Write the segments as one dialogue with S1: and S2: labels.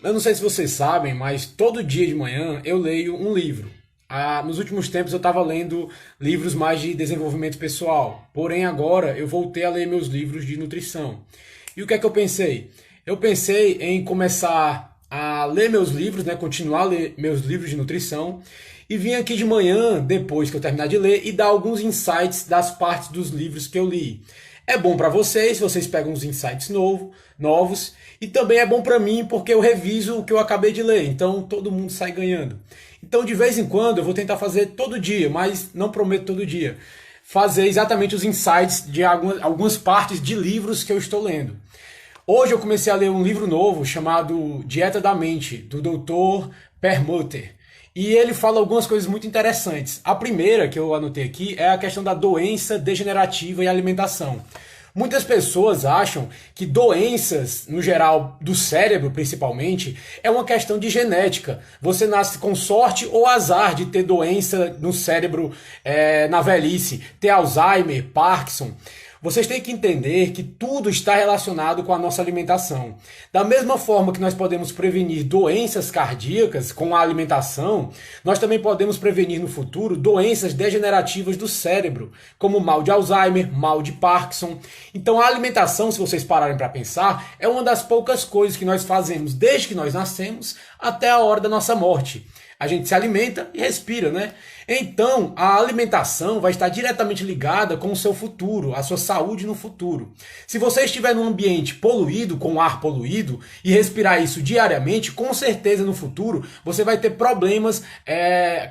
S1: Eu não sei se vocês sabem, mas todo dia de manhã eu leio um livro. Nos últimos tempos eu estava lendo livros mais de desenvolvimento pessoal, porém agora eu voltei a ler meus livros de nutrição. E o que é que eu pensei? Eu pensei em começar a ler meus livros, né, continuar a ler meus livros de nutrição e vim aqui de manhã, depois que eu terminar de ler, e dar alguns insights das partes dos livros que eu li. É bom para vocês pegam uns insights novos, e também é bom para mim porque eu reviso o que eu acabei de ler, então todo mundo sai ganhando. Então de vez em quando eu vou tentar fazer todo dia, mas não prometo todo dia, fazer exatamente os insights de algumas partes de livros que eu estou lendo. Hoje eu comecei a ler um livro novo chamado Dieta da Mente, do Dr. Perlmutter. E ele fala algumas coisas muito interessantes. A primeira que eu anotei aqui é a questão da doença degenerativa e alimentação. Muitas pessoas acham que doenças, no geral, do cérebro principalmente, é uma questão de genética. Você nasce com sorte ou azar de ter doença no cérebro na velhice, ter Alzheimer, Parkinson. Vocês têm que entender que tudo está relacionado com a nossa alimentação. Da mesma forma que nós podemos prevenir doenças cardíacas com a alimentação, nós também podemos prevenir no futuro doenças degenerativas do cérebro, como mal de Alzheimer, mal de Parkinson. Então a alimentação, se vocês pararem para pensar, é uma das poucas coisas que nós fazemos desde que nós nascemos até a hora da nossa morte. A gente se alimenta e respira, né? Então, a alimentação vai estar diretamente ligada com o seu futuro, a sua saúde no futuro. Se você estiver num ambiente poluído, com ar poluído, e respirar isso diariamente, com certeza no futuro você vai ter problemas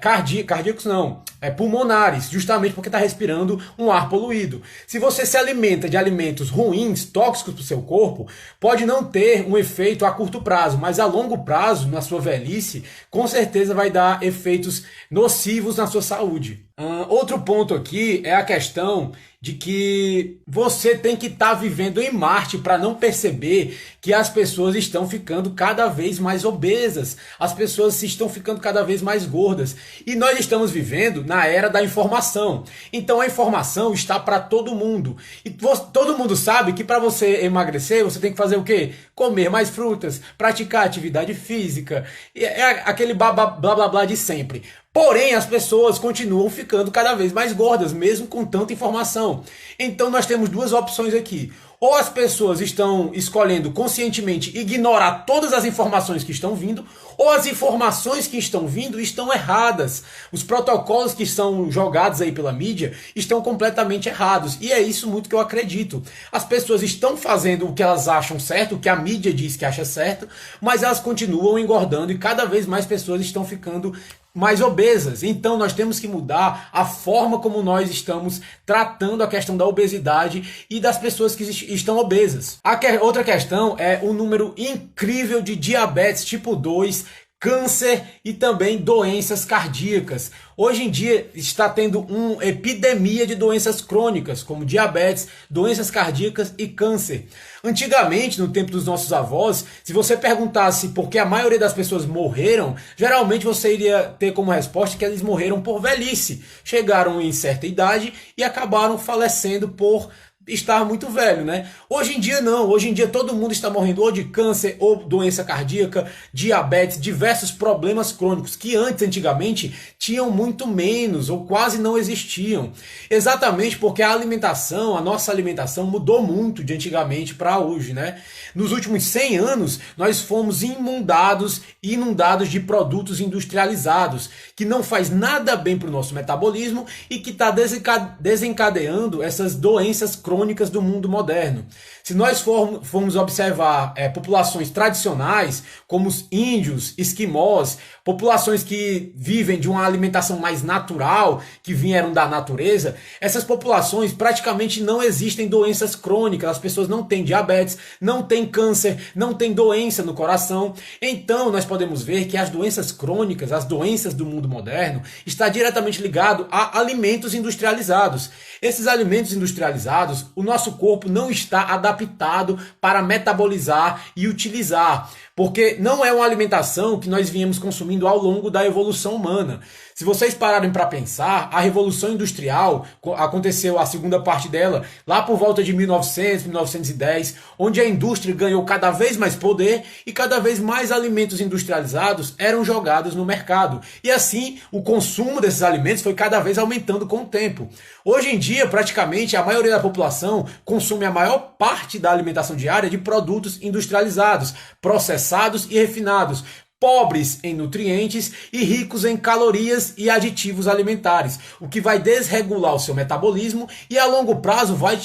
S1: cardíacos não, pulmonares, justamente porque está respirando um ar poluído. Se você se alimenta de alimentos ruins, tóxicos para o seu corpo, pode não ter um efeito a curto prazo, mas a longo prazo, na sua velhice, com certeza vai dar efeitos nocivos na sua saúde. Outro ponto aqui é a questão de que você tem que estar vivendo em Marte para não perceber que as pessoas estão ficando cada vez mais obesas, as pessoas estão ficando cada vez mais gordas. E nós estamos vivendo na era da informação. Então a informação está para todo mundo. E todo mundo sabe que para você emagrecer, você tem que fazer o quê? Comer mais frutas, praticar atividade física. É aquele blá blá blá blá de sempre. Porém, as pessoas continuam ficando cada vez mais gordas, mesmo com tanta informação. Então nós temos duas opções aqui. Ou as pessoas estão escolhendo conscientemente ignorar todas as informações que estão vindo, ou as informações que estão vindo estão erradas. Os protocolos que são jogados aí pela mídia estão completamente errados. E é isso muito que eu acredito. As pessoas estão fazendo o que elas acham certo, o que a mídia diz que acha certo, mas elas continuam engordando e cada vez mais pessoas estão ficando mais obesas. Então nós temos que mudar a forma como nós estamos tratando a questão da obesidade e das pessoas que estão obesas. Outra questão é o número incrível de diabetes tipo 2, câncer e também doenças cardíacas. Hoje em dia está tendo uma epidemia de doenças crônicas, como diabetes, doenças cardíacas e câncer. Antigamente, no tempo dos nossos avós, se você perguntasse por que a maioria das pessoas morreram, geralmente você iria ter como resposta que eles morreram por velhice. Chegaram em certa idade e acabaram falecendo por estar muito velho, né? Hoje em dia não, hoje em dia todo mundo está morrendo ou de câncer, ou doença cardíaca, diabetes, diversos problemas crônicos que antigamente tinham muito menos ou quase não existiam. Exatamente porque a alimentação, a nossa alimentação mudou muito de antigamente para hoje, né? Nos últimos 100 anos nós fomos inundados de produtos industrializados, que não faz nada bem para o nosso metabolismo e que está desencadeando essas doenças crônicas do mundo moderno. Se nós formos observar populações tradicionais, como os índios, esquimós, populações que vivem de uma alimentação mais natural, que vieram da natureza, essas populações praticamente não existem doenças crônicas, as pessoas não têm diabetes, não têm câncer, não têm doença no coração. Então nós podemos ver que as doenças crônicas, as doenças do mundo moderno, está diretamente ligado a alimentos industrializados. Esses alimentos industrializados, o nosso corpo não está adaptado para metabolizar e utilizar. porque não é uma alimentação que nós viemos consumindo ao longo da evolução humana. Se vocês pararem para pensar, a Revolução Industrial aconteceu, a segunda parte dela, lá por volta de 1900, 1910, onde a indústria ganhou cada vez mais poder e cada vez mais alimentos industrializados eram jogados no mercado. E assim, o consumo desses alimentos foi cada vez aumentando com o tempo. Hoje em dia, praticamente, a maioria da população consome a maior parte da alimentação diária de produtos industrializados, processados e refinados, pobres em nutrientes e ricos em calorias e aditivos alimentares, o que vai desregular o seu metabolismo e a longo prazo vai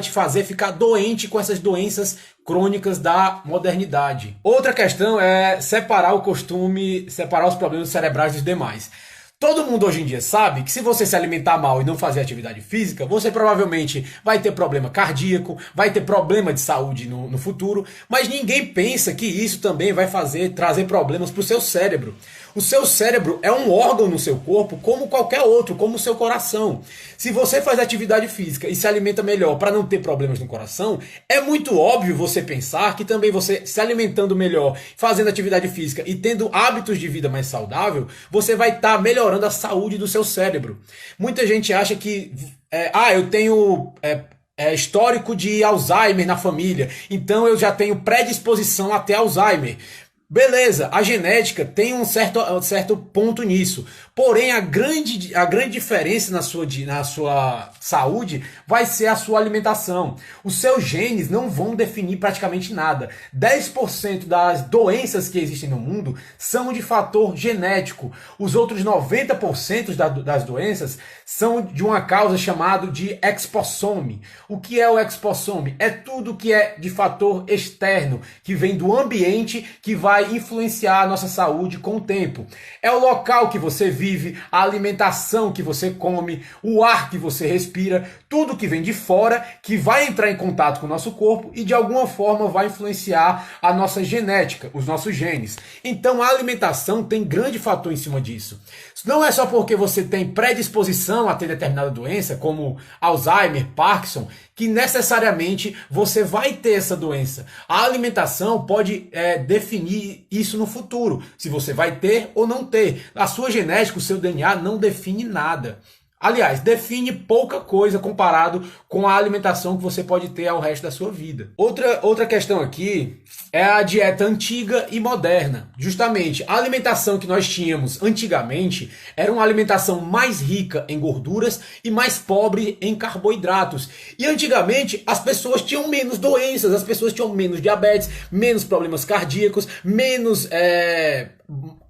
S1: te fazer ficar doente com essas doenças crônicas da modernidade. Outra questão é separar os problemas cerebrais dos demais. Todo mundo hoje em dia sabe que se você se alimentar mal e não fazer atividade física, você provavelmente vai ter problema cardíaco, vai ter problema de saúde no futuro, mas ninguém pensa que isso também vai trazer problemas para o seu cérebro. O seu cérebro é um órgão no seu corpo como qualquer outro, como o seu coração. Se você faz atividade física e se alimenta melhor para não ter problemas no coração, é muito óbvio você pensar que também você se alimentando melhor, fazendo atividade física e tendo hábitos de vida mais saudável, você vai estar melhorando a saúde do seu cérebro. Muita gente acha que eu tenho histórico de Alzheimer na família, então eu já tenho predisposição a ter Alzheimer. Beleza, a genética tem um certo ponto nisso. Porém, a grande diferença na sua saúde vai ser a sua alimentação. Os seus genes não vão definir praticamente nada. 10% das doenças que existem no mundo são de fator genético. Os outros 90% das doenças são de uma causa chamada de expossome. O que é o expossome? É tudo que é de fator externo, que vem do ambiente, que vai influenciar a nossa saúde com o tempo. É o local que você vive, a alimentação que você come, o ar que você respira, tudo que vem de fora, que vai entrar em contato com o nosso corpo e de alguma forma vai influenciar a nossa genética, os nossos genes. Então a alimentação tem grande fator em cima disso. Não é só porque você tem predisposição a ter determinada doença, como Alzheimer, Parkinson, que necessariamente você vai ter essa doença. A alimentação pode definir isso no futuro, se você vai ter ou não ter. A sua genética, o seu DNA não define nada. Aliás, define pouca coisa comparado com a alimentação que você pode ter ao resto da sua vida. Outra questão aqui é a dieta antiga e moderna. Justamente, a alimentação que nós tínhamos antigamente era uma alimentação mais rica em gorduras e mais pobre em carboidratos. E antigamente as pessoas tinham menos doenças, as pessoas tinham menos diabetes, menos problemas cardíacos, menos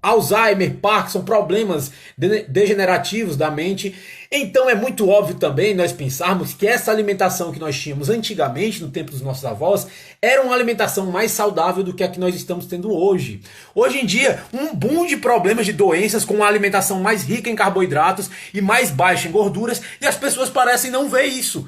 S1: Alzheimer, Parkinson, problemas degenerativos da mente. Então é muito óbvio também nós pensarmos que essa alimentação que nós tínhamos antigamente, no tempo dos nossos avós, era uma alimentação mais saudável do que a que nós estamos tendo hoje. Hoje em dia, um boom de problemas de doenças com uma alimentação mais rica em carboidratos e mais baixa em gorduras, e as pessoas parecem não ver isso.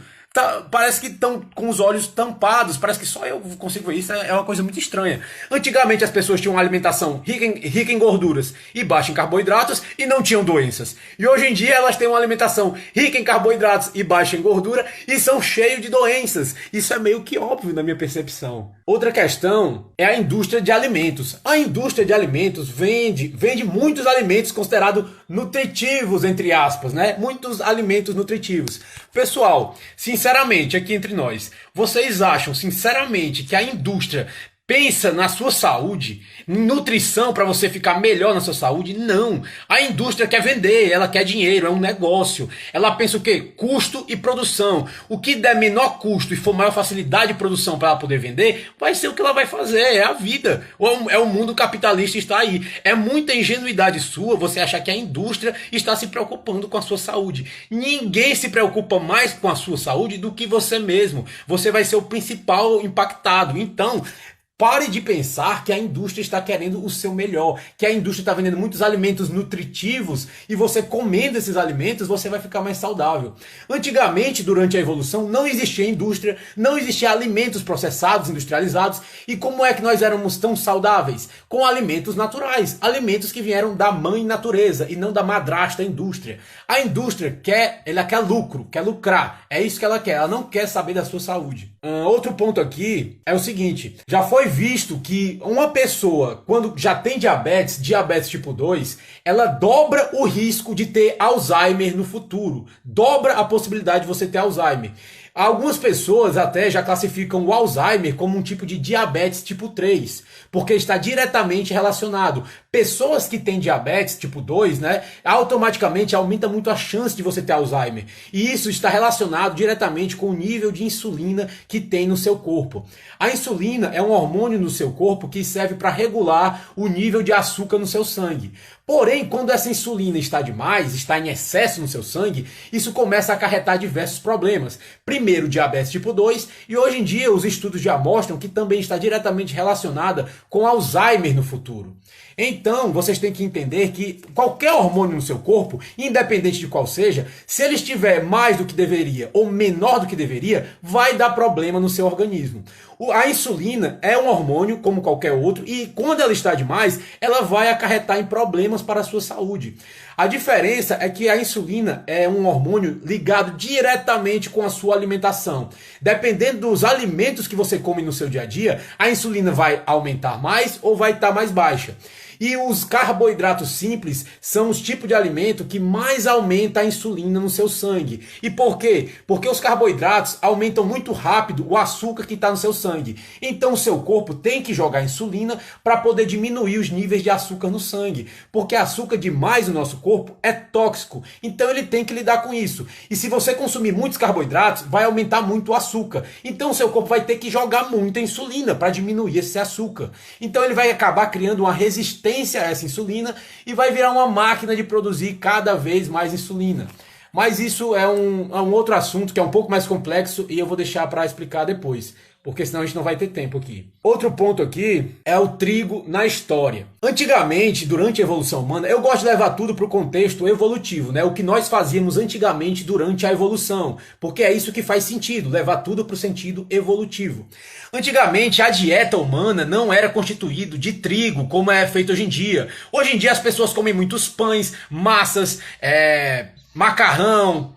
S1: Parece que estão com os olhos tampados, parece que só eu consigo ver isso, é uma coisa muito estranha. Antigamente as pessoas tinham uma alimentação rica em gorduras e baixa em carboidratos e não tinham doenças. E hoje em dia elas têm uma alimentação rica em carboidratos e baixa em gordura e são cheios de doenças. Isso é meio que óbvio na minha percepção. Outra questão é a indústria de alimentos. A indústria de alimentos vende muitos alimentos considerados nutritivos, entre aspas, né? Muitos alimentos nutritivos. Pessoal, sinceramente, aqui entre nós, vocês acham sinceramente que a indústria pensa na sua saúde, em nutrição para você ficar melhor na sua saúde? Não. A indústria quer vender, ela quer dinheiro, é um negócio. Ela pensa o quê? Custo e produção. O que der menor custo e for maior facilidade de produção para ela poder vender, vai ser o que ela vai fazer, é a vida. É o mundo capitalista está aí. É muita ingenuidade sua você achar que a indústria está se preocupando com a sua saúde. Ninguém se preocupa mais com a sua saúde do que você mesmo. Você vai ser o principal impactado. Então, pare de pensar que a indústria está querendo o seu melhor, que a indústria está vendendo muitos alimentos nutritivos e você comendo esses alimentos você vai ficar mais saudável. Antigamente, durante a evolução, não existia indústria, não existia alimentos processados, industrializados. E como é que nós éramos tão saudáveis? Com alimentos naturais, alimentos que vieram da mãe natureza e não da madrasta indústria. A indústria quer lucro, quer lucrar, é isso que ela quer, ela não quer saber da sua saúde. Outro ponto aqui é o seguinte, já foi visto que uma pessoa, quando já tem diabetes tipo 2, ela dobra o risco de ter Alzheimer no futuro. Dobra a possibilidade de você ter Alzheimer. Algumas pessoas até já classificam o Alzheimer como um tipo de diabetes tipo 3, porque está diretamente relacionado. Pessoas que têm diabetes tipo 2, né, automaticamente aumenta muito a chance de você ter Alzheimer. E isso está relacionado diretamente com o nível de insulina que tem no seu corpo. A insulina é um hormônio no seu corpo que serve para regular o nível de açúcar no seu sangue. Porém, quando essa insulina está demais, está em excesso no seu sangue, isso começa a acarretar diversos problemas. Primeiro, diabetes tipo 2, e hoje em dia os estudos já mostram que também está diretamente relacionada com Alzheimer no futuro. Então, vocês têm que entender que qualquer hormônio no seu corpo, independente de qual seja, se ele estiver mais do que deveria ou menor do que deveria, vai dar problema no seu organismo. A insulina é um hormônio como qualquer outro e quando ela está demais, ela vai acarretar em problemas para a sua saúde. A diferença é que a insulina é um hormônio ligado diretamente com a sua alimentação. Dependendo dos alimentos que você come no seu dia a dia, a insulina vai aumentar mais ou vai estar mais baixa. E os carboidratos simples são os tipos de alimento que mais aumenta a insulina no seu sangue. E por quê? Porque os carboidratos aumentam muito rápido o açúcar que está no seu sangue. Então o seu corpo tem que jogar insulina para poder diminuir os níveis de açúcar no sangue. Porque açúcar demais no nosso corpo é tóxico. Então ele tem que lidar com isso. E se você consumir muitos carboidratos, vai aumentar muito o açúcar. Então o seu corpo vai ter que jogar muita insulina para diminuir esse açúcar. Então ele vai acabar criando uma resistência a essa insulina e vai virar uma máquina de produzir cada vez mais insulina. Mas isso é um outro assunto que é um pouco mais complexo e eu vou deixar para explicar depois, porque senão a gente não vai ter tempo aqui. Outro ponto aqui é o trigo na história. Antigamente, durante a evolução humana, eu gosto de levar tudo para o contexto evolutivo, né? O que nós fazíamos antigamente durante a evolução, porque é isso que faz sentido, levar tudo para o sentido evolutivo. Antigamente, a dieta humana não era constituída de trigo, como é feito hoje em dia. Hoje em dia, as pessoas comem muitos pães, massas, macarrão,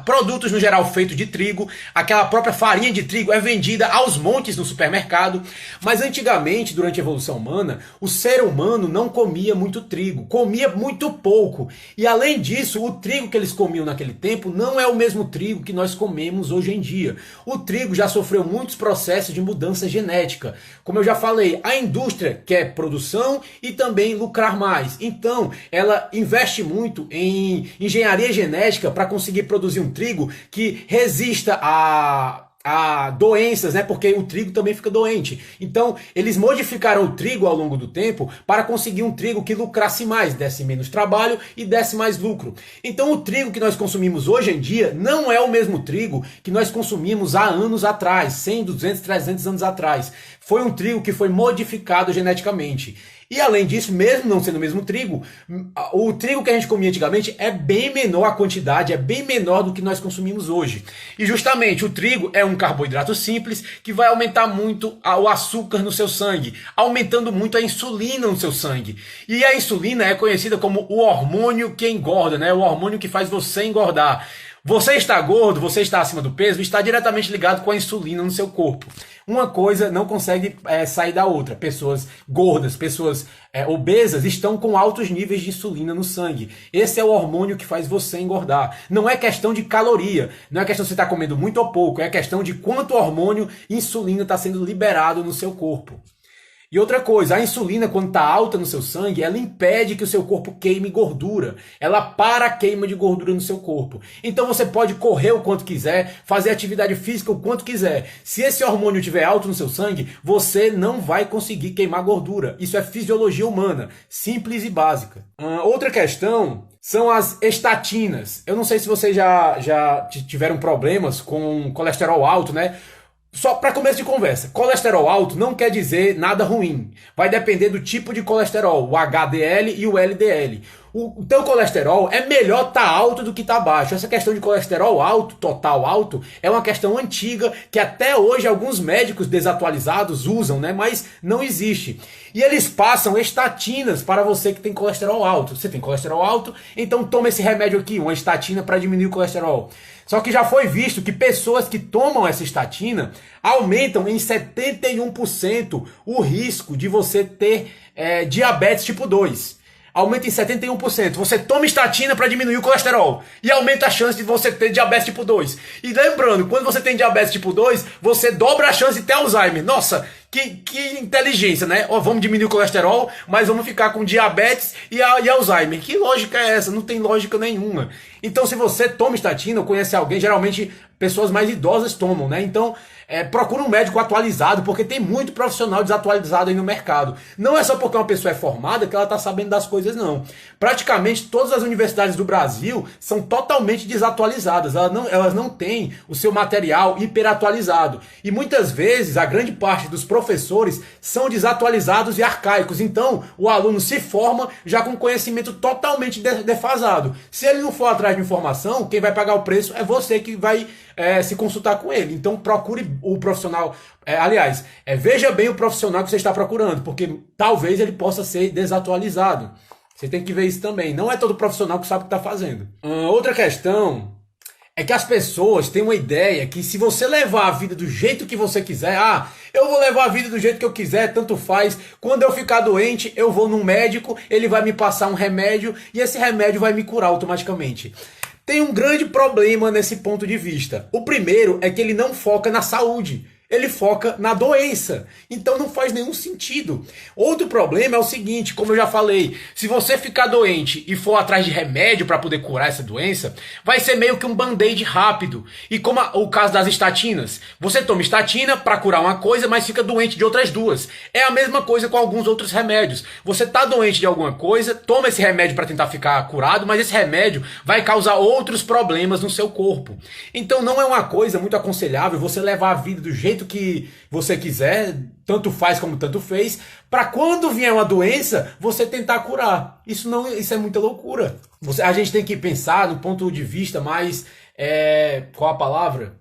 S1: produtos no geral feitos de trigo. Aquela própria farinha de trigo é vendida aos montes no supermercado. Mas antigamente, durante a evolução humana, o ser humano não comia muito trigo, comia muito pouco. E além disso, o trigo que eles comiam naquele tempo não é o mesmo trigo que nós comemos hoje em dia. O trigo já sofreu muitos processos de mudança genética. Como eu já falei, a indústria quer produção e também lucrar mais. Então, ela investe muito em engenharia genética para conseguir produzir um trigo que resista a doenças, né? Porque o trigo também fica doente. Então, eles modificaram o trigo ao longo do tempo para conseguir um trigo que lucrasse mais, desse menos trabalho e desse mais lucro. Então, o trigo que nós consumimos hoje em dia não é o mesmo trigo que nós consumimos há anos atrás, 100, 200, 300 anos atrás. Foi um trigo que foi modificado geneticamente. E além disso, mesmo não sendo o mesmo trigo, o trigo que a gente comia antigamente é bem menor a quantidade, é bem menor do que nós consumimos hoje. E justamente o trigo é um carboidrato simples que vai aumentar muito o açúcar no seu sangue, aumentando muito a insulina no seu sangue. E a insulina é conhecida como o hormônio que engorda, né? O hormônio que faz você engordar. Você está gordo, você está acima do peso, está diretamente ligado com a insulina no seu corpo. Uma coisa não consegue sair da outra. Pessoas gordas, pessoas obesas estão com altos níveis de insulina no sangue. Esse é o hormônio que faz você engordar. Não é questão de caloria, não é questão de você estar comendo muito ou pouco, é questão de quanto hormônio insulina está sendo liberado no seu corpo. E outra coisa, a insulina, quando está alta no seu sangue, ela impede que o seu corpo queime gordura. Ela para a queima de gordura no seu corpo. Então você pode correr o quanto quiser, fazer atividade física o quanto quiser. Se esse hormônio estiver alto no seu sangue, você não vai conseguir queimar gordura. Isso é fisiologia humana, simples e básica. Outra questão são as estatinas. Eu não sei se vocês já tiveram problemas com colesterol alto, né? Só para começo de conversa, colesterol alto não quer dizer nada ruim. Vai depender do tipo de colesterol, o HDL e o LDL. O teu colesterol é melhor tá alto do que tá baixo. Essa questão de colesterol alto, total alto, é uma questão antiga que até hoje alguns médicos desatualizados usam, né? Mas não existe. E eles passam estatinas para você que tem colesterol alto. Você tem colesterol alto, então toma esse remédio aqui, uma estatina para diminuir o colesterol. Só que já foi visto que pessoas que tomam essa estatina aumentam em 71% o risco de você ter diabetes tipo 2. Aumenta em 71%. Você toma estatina para diminuir o colesterol e aumenta a chance de você ter diabetes tipo 2. E lembrando, quando você tem diabetes tipo 2, você dobra a chance de ter Alzheimer. Nossa, que inteligência, né? Ó, vamos diminuir o colesterol, mas vamos ficar com diabetes e Alzheimer. Que lógica é essa? Não tem lógica nenhuma. Então, se você toma estatina ou conhece alguém, geralmente pessoas mais idosas tomam, né? Então, procura um médico atualizado, porque tem muito profissional desatualizado aí no mercado. Não é só porque uma pessoa é formada que ela está sabendo das coisas, não. Praticamente todas as universidades do Brasil são totalmente desatualizadas. Elas não têm o seu material hiperatualizado. E muitas vezes, a grande parte dos professores são desatualizados e arcaicos. Então, o aluno se forma já com conhecimento totalmente defasado. Se ele não for atrás de informação, quem vai pagar o preço é você que vai se consultar com ele. Então procure o profissional, veja bem o profissional que você está procurando, porque talvez ele possa ser desatualizado. Você tem que ver isso também. Não é todo profissional que sabe o que está fazendo. Outra questão é que as pessoas têm uma ideia que se você levar a vida do jeito que você quiser, eu vou levar a vida do jeito que eu quiser, tanto faz. Quando eu ficar doente, eu vou num médico, ele vai me passar um remédio e esse remédio vai me curar automaticamente. Tem um grande problema nesse ponto de vista. O primeiro é que ele não foca na saúde. Ele foca na doença. Então não faz nenhum sentido. Outro problema é o seguinte, como eu já falei, se você ficar doente e for atrás de remédio para poder curar essa doença, vai ser meio que um band-aid rápido. E como o caso das estatinas. Você toma estatina para curar uma coisa, mas fica doente de outras duas. É a mesma coisa com alguns outros remédios. Você está doente de alguma coisa, toma esse remédio para tentar ficar curado, mas esse remédio vai causar outros problemas no seu corpo. Então não é uma coisa muito aconselhável você levar a vida do jeito que você quiser, tanto faz como tanto fez, para quando vier uma doença, você tentar curar. Isso é muita loucura. A gente tem que pensar no ponto de vista mais, qual a palavra?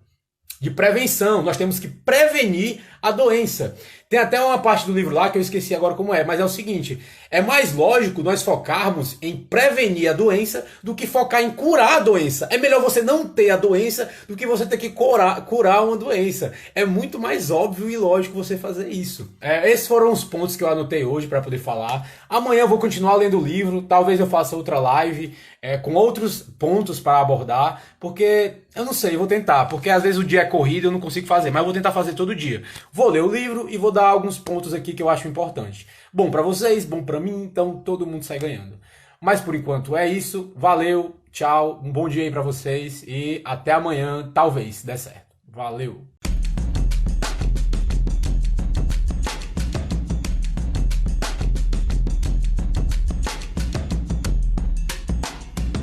S1: De prevenção. Nós temos que prevenir a doença. Tem até uma parte do livro lá que eu esqueci agora como é, mas é o seguinte, é mais lógico nós focarmos em prevenir a doença do que focar em curar a doença. É melhor você não ter a doença do que você ter que curar uma doença. É muito mais óbvio e lógico você fazer isso. Esses foram os pontos que eu anotei hoje para poder falar. Amanhã eu vou continuar lendo o livro, talvez eu faça outra live com outros pontos para abordar, porque eu não sei, eu vou tentar, porque às vezes o dia é corrido, eu não consigo fazer, mas eu vou tentar fazer todo dia. Vou ler o livro e vou dar alguns pontos aqui que eu acho importante. Bom para vocês, bom para mim, então todo mundo sai ganhando. Mas por enquanto é isso, valeu, tchau, um bom dia aí para vocês e até amanhã, talvez dê certo. Valeu!